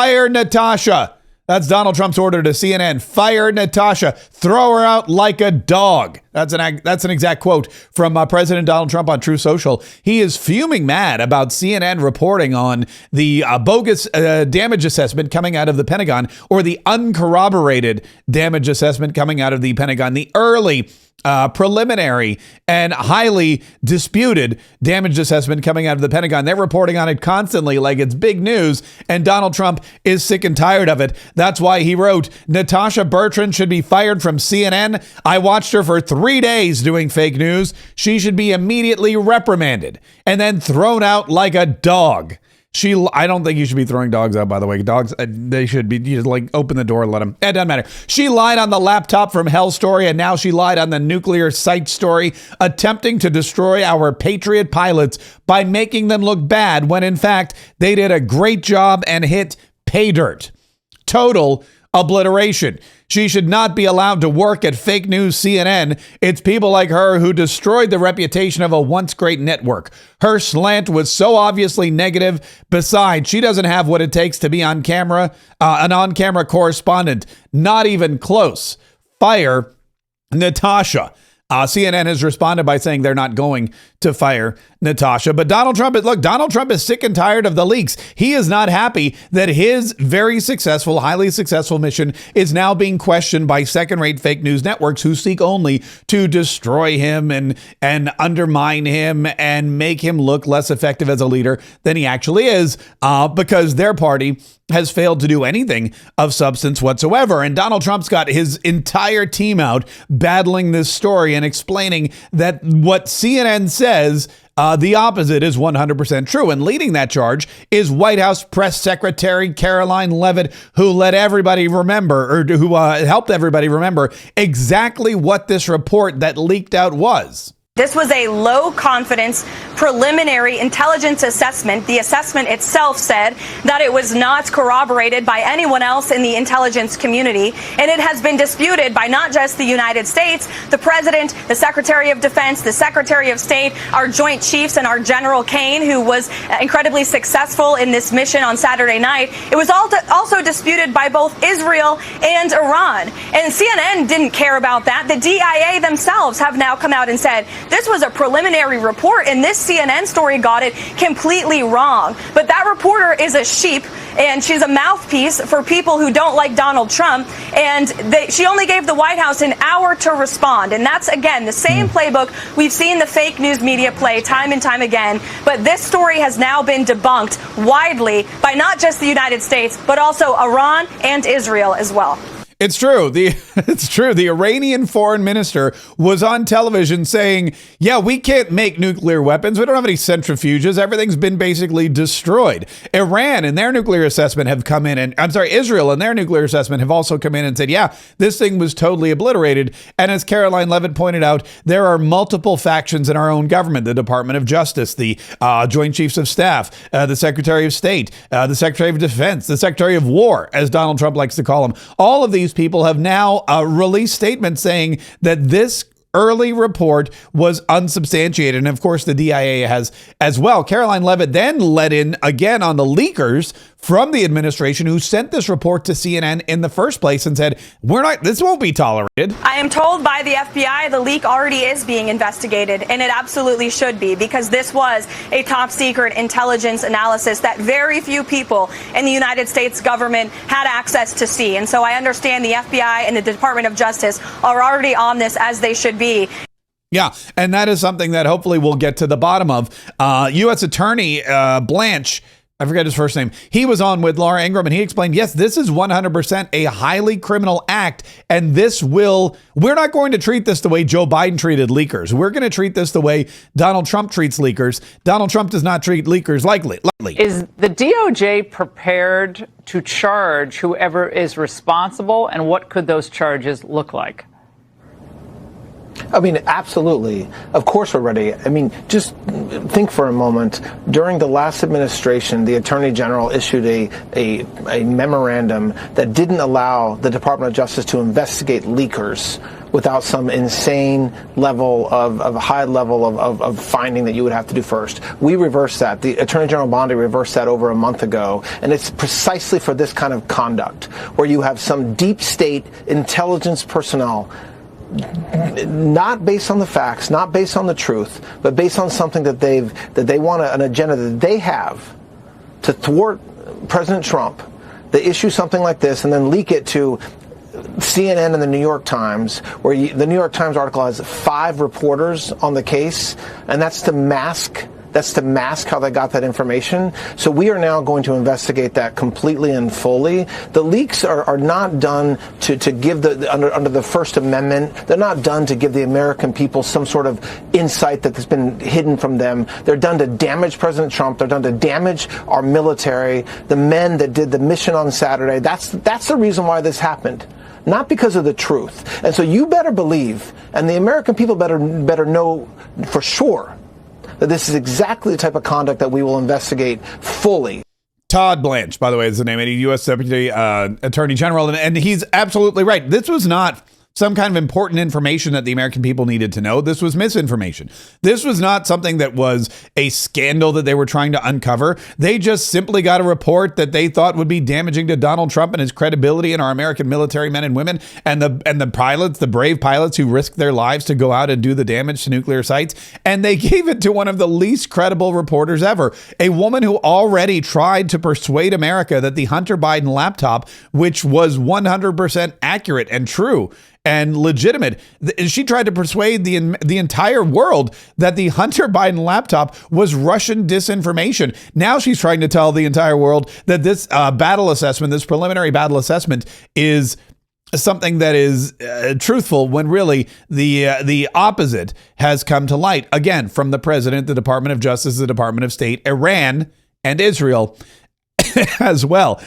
fire Natasha. That's Donald Trump's order to CNN. Fire Natasha. Throw her out like a dog. That's an exact quote from President Donald Trump on Truth Social. He is fuming mad about CNN reporting on the bogus damage assessment coming out of the Pentagon, or the uncorroborated damage assessment coming out of the Pentagon. The early preliminary and highly disputed damage assessment coming out of the Pentagon. They're reporting on it constantly like it's big news, and Donald Trump is sick and tired of it. That's why he wrote, Natasha Bertrand should be fired from CNN. I watched her for 3 days doing fake news. She should be immediately reprimanded and then thrown out like a dog. I don't think you should be throwing dogs out, by the way. Dogs, they should be, you just like open the door and let them. It doesn't matter. She lied on the laptop from hell story, and now she lied on the nuclear site story, attempting to destroy our Patriot pilots by making them look bad when in fact they did a great job and hit pay dirt. Total obliteration. She should not be allowed to work at fake news CNN. It's people like her who destroyed the reputation of a once great network. Her slant was so obviously negative. Besides, she doesn't have what it takes to be on camera, an on-camera correspondent. Not even close. Fire Natasha. CNN has responded by saying they're not going to fire Natasha. But Donald Trump is sick and tired of the leaks. He is not happy that his very successful, highly successful mission is now being questioned by second-rate fake news networks who seek only to destroy him and undermine him and make him look less effective as a leader than he actually is, because their party has failed to do anything of substance whatsoever. And Donald Trump's got his entire team out battling this story and explaining that what CNN says, the opposite is 100% true. And leading that charge is White House Press Secretary Karoline Leavitt, who let everybody remember, or who helped everybody remember exactly what this report that leaked out was. This was a low-confidence preliminary intelligence assessment. The assessment itself said that it was not corroborated by anyone else in the intelligence community, and it has been disputed by not just the United States, the President, the Secretary of Defense, the Secretary of State, our Joint Chiefs, and our General Kaye, who was incredibly successful in this mission on Saturday night. It was also disputed by both Israel and Iran. And CNN didn't care about that. The DIA themselves have now come out and said, this was a preliminary report, and this CNN story got it completely wrong. But that reporter is a sheep, and she's a mouthpiece for people who don't like Donald Trump. And she only gave the White House an hour to respond. And that's, again, the same playbook we've seen the fake news media play time and time again. But this story has now been debunked widely by not just the United States, but also Iran and Israel as well. It's true. It's true. The Iranian foreign minister was on television saying, yeah, we can't make nuclear weapons. We don't have any centrifuges. Everything's been basically destroyed. Iran and their nuclear assessment have come in, and Israel and their nuclear assessment have also come in and said, yeah, this thing was totally obliterated. And as Karoline Leavitt pointed out, there are multiple factions in our own government: the Department of Justice, the Joint Chiefs of Staff, the Secretary of State, the Secretary of Defense, the Secretary of War, as Donald Trump likes to call him. All of these people have now released statements saying that this early report was unsubstantiated. And of course, the DIA has as well. Karoline Leavitt then let in again on the leakers from the administration who sent this report to CNN in the first place and said, this won't be tolerated. I am told by the FBI the leak already is being investigated, and it absolutely should be, because this was a top secret intelligence analysis that very few people in the United States government had access to see. And so I understand the FBI and the Department of Justice are already on this, as they should be. Yeah, and that is something that hopefully we'll get to the bottom of. U.S. Attorney Blanche, I forget his first name, he was on with Laura Ingraham, and he explained, yes, this is 100% a highly criminal act, and we're not going to treat this the way Joe Biden treated leakers. We're going to treat this the way Donald Trump treats leakers. Donald Trump does not treat leakers lightly. Is the DOJ prepared to charge whoever is responsible, and what could those charges look like? I mean, absolutely. Of course we're ready. I mean, just think for a moment. During the last administration, the Attorney General issued a memorandum that didn't allow the Department of Justice to investigate leakers without some insane level of a high level of finding that you would have to do first. We reversed that. The Attorney General Bondi reversed that over a month ago, and it's precisely for this kind of conduct, where you have some deep state intelligence personnel, not based on the facts, not based on the truth, but based on something that they want an agenda that they have to thwart President Trump. They issue something like this and then leak it to CNN and the New York Times, where the New York Times article has 5 reporters on the case, and that's to mask how they got that information. So we are now going to investigate that completely and fully. The leaks are not done to give under the First Amendment. They're not done to give the American people some sort of insight that has been hidden from them. They're done to damage President Trump. They're done to damage our military, the men that did the mission on Saturday. That's the reason why this happened. Not because of the truth. And so you better believe, and the American people better know for sure, that this is exactly the type of conduct that we will investigate fully. Todd Blanche, by the way, is the name of the U.S. Deputy Attorney General, and he's absolutely right. This was not some kind of important information that the American people needed to know. This was misinformation. This was not something that was a scandal that they were trying to uncover. They just simply got a report that they thought would be damaging to Donald Trump and his credibility and our American military men and women and the pilots, the brave pilots who risked their lives to go out and do the damage to nuclear sites. And they gave it to one of the least credible reporters ever, a woman who already tried to persuade America that the Hunter Biden laptop, which was 100% accurate and true and legitimate, she tried to persuade the entire world that the Hunter Biden laptop was Russian disinformation. Now she's trying to tell the entire world that this battle assessment, this preliminary battle assessment, is something that is truthful, when really the opposite has come to light. Again, from the president, the Department of Justice, the Department of State, Iran, and Israel as well.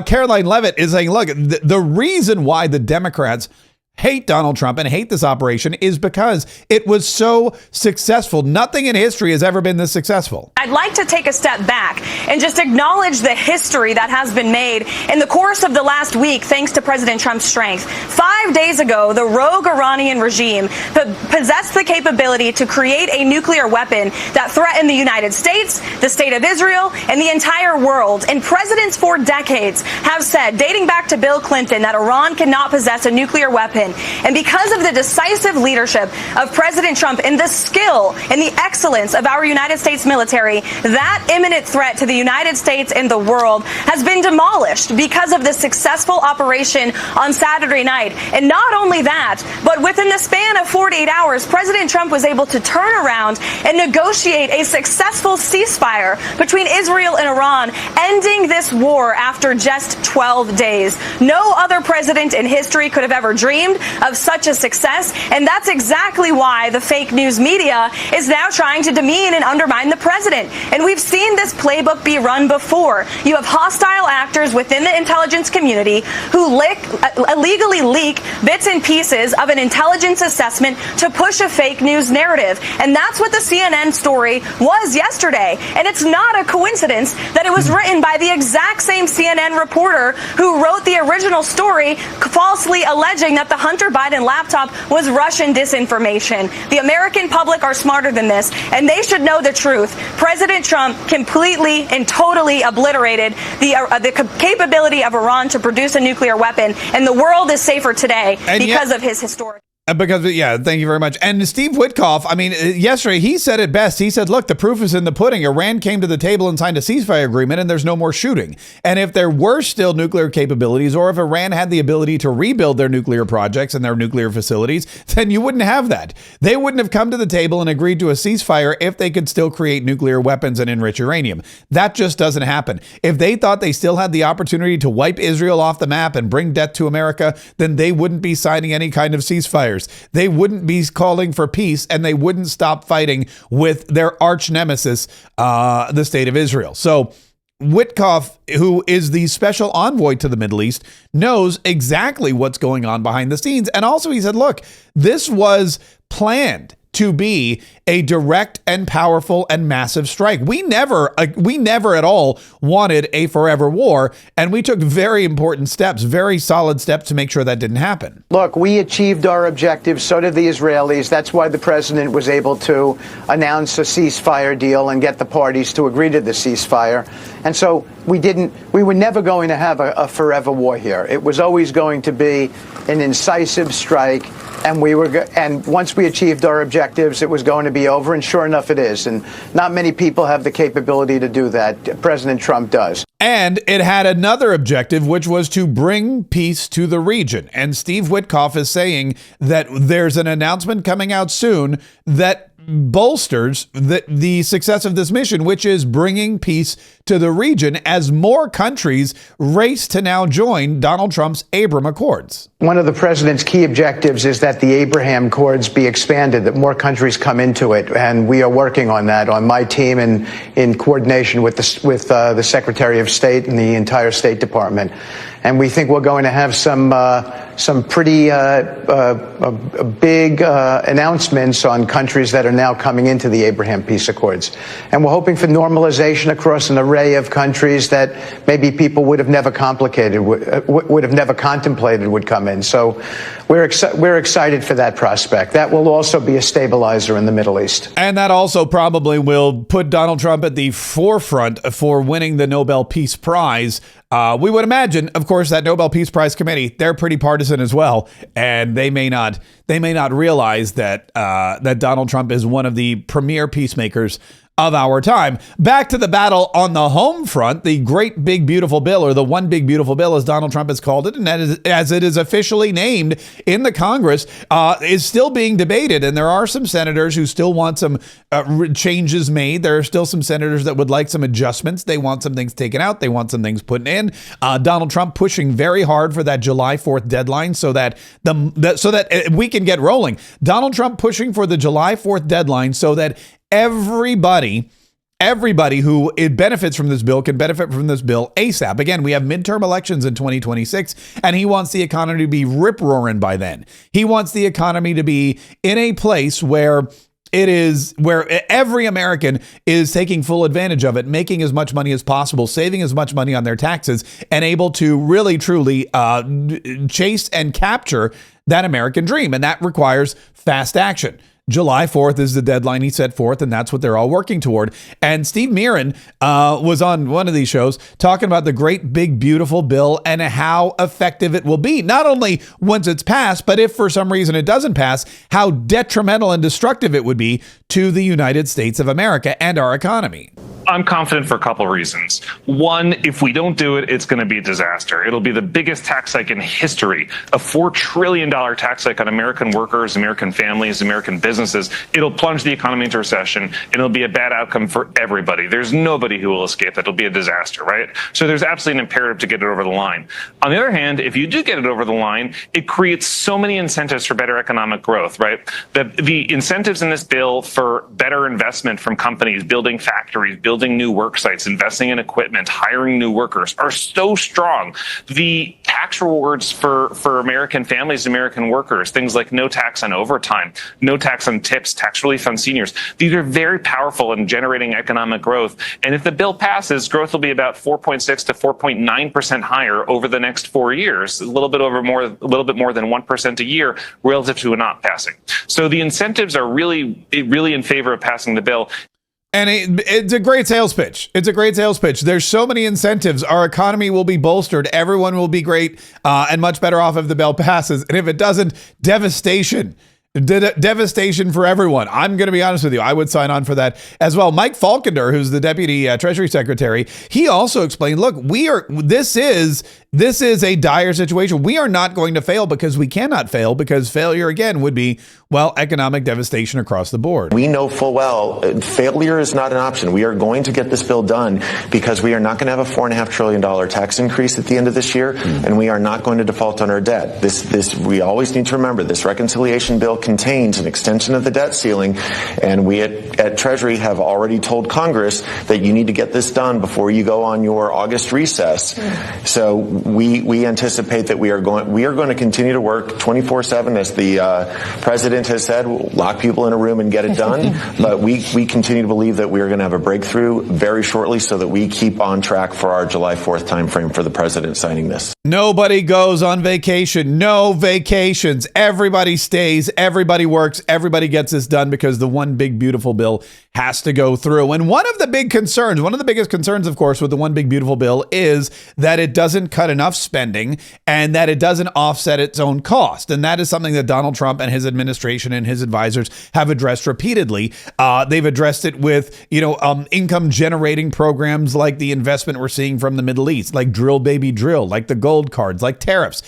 Caroline Levitt is saying, look, the reason why the Democrats hate Donald Trump and hate this operation is because it was so successful. Nothing in history has ever been this successful. I'd like to take a step back and just acknowledge the history that has been made in the course of the last week, thanks to President Trump's strength. 5 days ago, the rogue Iranian regime possessed the capability to create a nuclear weapon that threatened the United States, the state of Israel, and the entire world. And presidents for decades have said, dating back to Bill Clinton, that Iran cannot possess a nuclear weapon. And because of the decisive leadership of President Trump and the skill and the excellence of our United States military, that imminent threat to the United States and the world has been demolished because of the successful operation on Saturday night. And not only that, but within the span of 48 hours, President Trump was able to turn around and negotiate a successful ceasefire between Israel and Iran, ending this war after just 12 days. No other president in history could have ever dreamed of such a success, and that's exactly why the fake news media is now trying to demean and undermine the president. And we've seen this playbook be run before. You have hostile actors within the intelligence community who illegally leak bits and pieces of an intelligence assessment to push a fake news narrative. And that's what the CNN story was yesterday. And it's not a coincidence that it was written by the exact same CNN reporter who wrote the original story, falsely alleging that the Hunter Biden laptop was Russian disinformation. The American public are smarter than this, and they should know the truth. President Trump completely and totally obliterated the capability of Iran to produce a nuclear weapon, and the world is safer today because of his historic... Thank you very much. And Steve Witkoff, I mean, yesterday he said it best. He said, look, the proof is in the pudding. Iran came to the table and signed a ceasefire agreement, and there's no more shooting. And if there were still nuclear capabilities, or if Iran had the ability to rebuild their nuclear projects and their nuclear facilities, then you wouldn't have that. They wouldn't have come to the table and agreed to a ceasefire if they could still create nuclear weapons and enrich uranium. That just doesn't happen. If they thought they still had the opportunity to wipe Israel off the map and bring death to America, then they wouldn't be signing any kind of ceasefire. They wouldn't be calling for peace, and they wouldn't stop fighting with their arch nemesis, the state of Israel. So Witkoff, who is the special envoy to the Middle East, knows exactly what's going on behind the scenes. And also he said, look, this was planned. to be a direct and powerful and massive strike. We never at all wanted a forever war, and we took very important steps, very solid steps to make sure that didn't happen. Look, we achieved our objectives, so did the Israelis. That's why the president was able to announce a ceasefire deal and get the parties to agree to the ceasefire. And so we were never going to have a forever war here. It was always going to be an incisive strike, and once we achieved our objectives, it was going to be over, and sure enough, it is. And not many people have the capability to do that. President Trump does. And it had another objective, which was to bring peace to the region. And Steve Witkoff is saying that there's an announcement coming out soon that bolsters the success of this mission, which is bringing peace to the region as more countries race to now join Donald Trump's Abraham Accords. One of the president's key objectives is that the Abraham Accords be expanded, that more countries come into it, and we are working on that on my team and in coordination with the Secretary of State and the entire State Department. And we think we're going to have some pretty big announcements on countries that are now coming into the Abraham Peace Accords. And we're hoping for normalization across an array of countries that maybe people would have never contemplated would come in. So we're excited for that prospect. That will also be a stabilizer in the Middle East. And that also probably will put Donald Trump at the forefront for winning the Nobel Peace Prize. We would imagine, of course, that Nobel Peace Prize committee, they're pretty partisan as well, and they may not realize that that Donald Trump is one of the premier peacemakers of our time. Back to the battle on the home front, the great big beautiful bill, or the one big beautiful bill, as Donald Trump has called it, and that is, as it is officially named in the Congress, is still being debated. And there are some senators who still want some changes made. There are still some senators that would like some adjustments. They want some things taken out. They want some things put in. Donald Trump pushing very hard for that July 4th deadline so that we can get rolling. Donald Trump pushing for the July 4th deadline so that everybody who benefits from this bill can benefit from this bill ASAP. Again, we have midterm elections in 2026, and he wants the economy to be rip-roaring by then. He wants the economy to be in a place where every American is taking full advantage of it, making as much money as possible, saving as much money on their taxes, and able to really, truly chase and capture that American dream. And that requires fast action. July 4th is the deadline he set forth, and that's what they're all working toward. And Steve Mirren was on one of these shows talking about the great, big, beautiful bill and how effective it will be. Not only once it's passed, but if for some reason it doesn't pass, how detrimental and destructive it would be to the United States of America and our economy. I'm confident for a couple of reasons. One, if we don't do it, it's going to be a disaster. It'll be the biggest tax hike in history, a $4 trillion tax hike on American workers, American families, American businesses. It'll plunge the economy into recession, and it'll be a bad outcome for everybody. There's nobody who will escape that. It'll be a disaster, right? So there's absolutely an imperative to get it over the line. On the other hand, if you do get it over the line, it creates so many incentives for better economic growth, right? The incentives in this bill for better investment from companies, building factories, building new work sites, investing in equipment, hiring new workers are so strong. The tax rewards for American families, American workers, things like no tax on overtime, no tax on tips, tax relief on seniors. These are very powerful in generating economic growth. And if the bill passes, growth will be about 4.6 to 4.9% higher over the next 4 years, a little bit more than 1% a year relative to not passing. So the incentives are really in favor of passing the bill. And it's a great sales pitch. It's a great sales pitch. There's so many incentives. Our economy will be bolstered. Everyone will be great and much better off if the bill passes. And if it doesn't, devastation for everyone. I'm going to be honest with you. I would sign on for that as well. Mike Falconer, who's the Deputy Treasury Secretary, he also explained, look, this is a dire situation. We are not going to fail because we cannot fail, because failure again would be, well, economic devastation across the board. We know full well failure is not an option. We are going to get this bill done because we are not going to have a $4.5 trillion tax increase at the end of this year, and we are not going to default on our debt. We always need to remember this reconciliation bill contains an extension of the debt ceiling, and we at Treasury have already told Congress that you need to get this done before you go on your August recess. So we anticipate that we are going to continue to work 24/7, as the president has said. We'll lock people in a room and get it done. But we continue to believe that we are going to have a breakthrough very shortly, so that we keep on track for our July 4th timeframe for the president signing this. Nobody goes on vacation. No vacations. Everybody stays. Everybody works. Everybody gets this done because the one big beautiful bill has to go through. And one of the biggest concerns, of course, with the one big beautiful bill is that it doesn't cut enough spending and that it doesn't offset its own cost. And that is something that Donald Trump and his administration and his advisors have addressed repeatedly. They've addressed it with, income generating programs like the investment we're seeing from the Middle East, like Drill Baby Drill, like the gold cards, like tariffs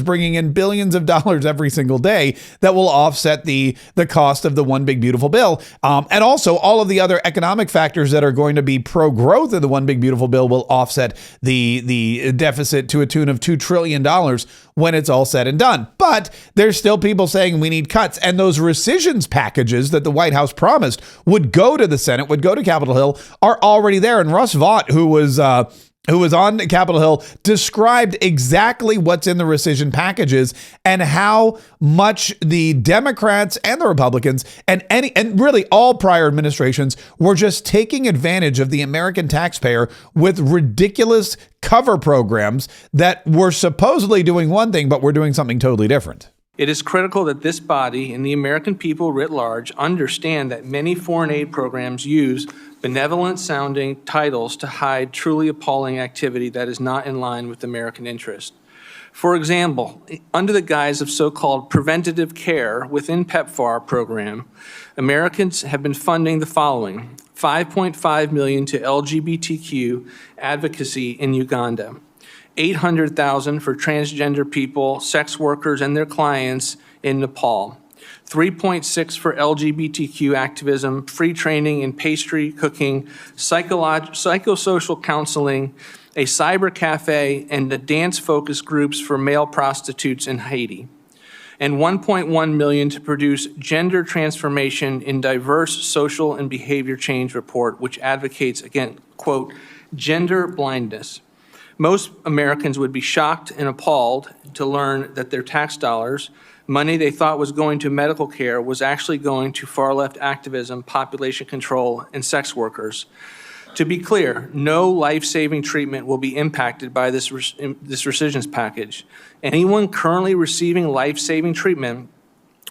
bringing in billions of dollars every single day that will offset the cost of the one big beautiful bill. And also all of the other economic factors that are going to be pro-growth in the one big beautiful bill will offset the deficit to a tune of $2 trillion when it's all said and done. But there's still people saying we need cuts. And those rescissions packages that the White House promised would go to the Senate, would go to Capitol Hill, are already there. And Russ Vought, who was on Capitol Hill, described exactly what's in the rescission packages and how much the Democrats and the Republicans and really all prior administrations were just taking advantage of the American taxpayer with ridiculous cover programs that were supposedly doing one thing, but were doing something totally different. It is critical that this body and the American people writ large understand that many foreign aid programs use benevolent-sounding titles to hide truly appalling activity that is not in line with American interest. For example, under the guise of so-called preventative care within PEPFAR program, Americans have been funding the following: $5.5 million to LGBTQ advocacy in Uganda, $800,000 for transgender people, sex workers, and their clients in Nepal, $3.6 for LGBTQ activism, free training in pastry cooking, psychosocial counseling, a cyber cafe, and the dance focus groups for male prostitutes in Haiti, and $1.1 million to produce Gender Transformation in Diverse Social and Behavior Change report, which advocates, again, quote, gender blindness. Most Americans would be shocked and appalled to learn that their tax dollars, money they thought was going to medical care, was actually going to far-left activism, population control, and sex workers. To be clear, no life-saving treatment will be impacted by this rescissions package. Anyone currently receiving life-saving treatment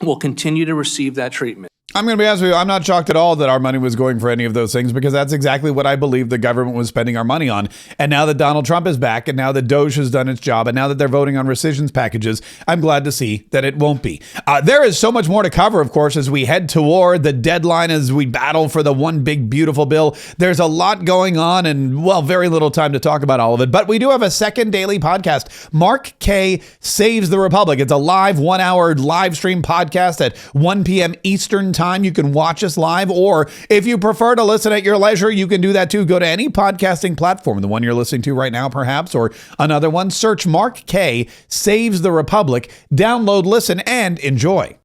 will continue to receive that treatment. I'm going to be honest with you, I'm not shocked at all that our money was going for any of those things, because that's exactly what I believe the government was spending our money on. And now that Donald Trump is back, and now that Doge has done its job, and now that they're voting on rescissions packages, I'm glad to see that it won't be. There is so much more to cover, of course, as we head toward the deadline, as we battle for the one big beautiful bill. There's a lot going on, and, well, very little time to talk about all of it. But we do have a second daily podcast. Mark Kaye Saves the Republic. It's a live 1-hour live stream podcast at 1 p.m. Eastern Time. You can watch us live, or if you prefer to listen at your leisure, you can do that too. Go to any podcasting platform, the one you're listening to right now, perhaps, or another one. Search Mark Kaye Saves the Republic. Download, listen, and enjoy.